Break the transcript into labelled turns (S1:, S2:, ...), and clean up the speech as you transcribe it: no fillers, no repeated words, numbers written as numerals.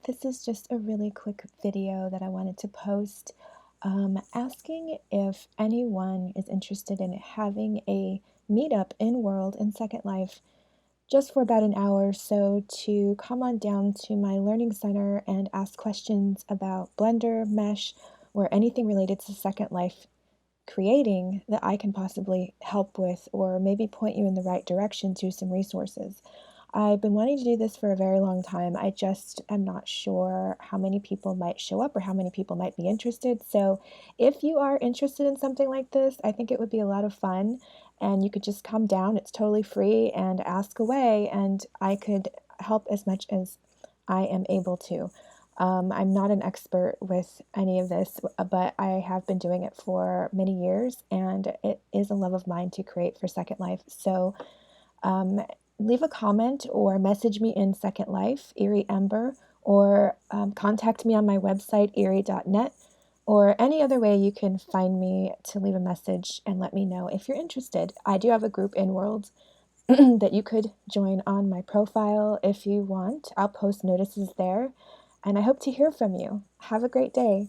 S1: This is just a really quick video that I wanted to post asking if anyone is interested in having a meetup in-world in Second Life just for about an hour or so to come on down to my learning center and ask questions about Blender, Mesh, or anything related to Second Life creating that I can possibly help with or maybe point you in the right direction to some resources. I've been wanting to do this for a very long time. I just am not sure how many people might show up or how many people might be interested. So if you are interested in something like this, I think it would be a lot of fun and you could just come down. It's totally free and ask away, and I could help as much as I am able to. I'm not an expert with any of this, but I have been doing it for many years, and it is a love of mine to create for Second Life. So leave a comment or message me in Second Life, Irrie Ember, or contact me on my website, irrie.net, or any other way you can find me to leave a message and let me know if you're interested. I do have a group in-world that you could join on my profile if you want. I'll post notices there, and I hope to hear from you. Have a great day.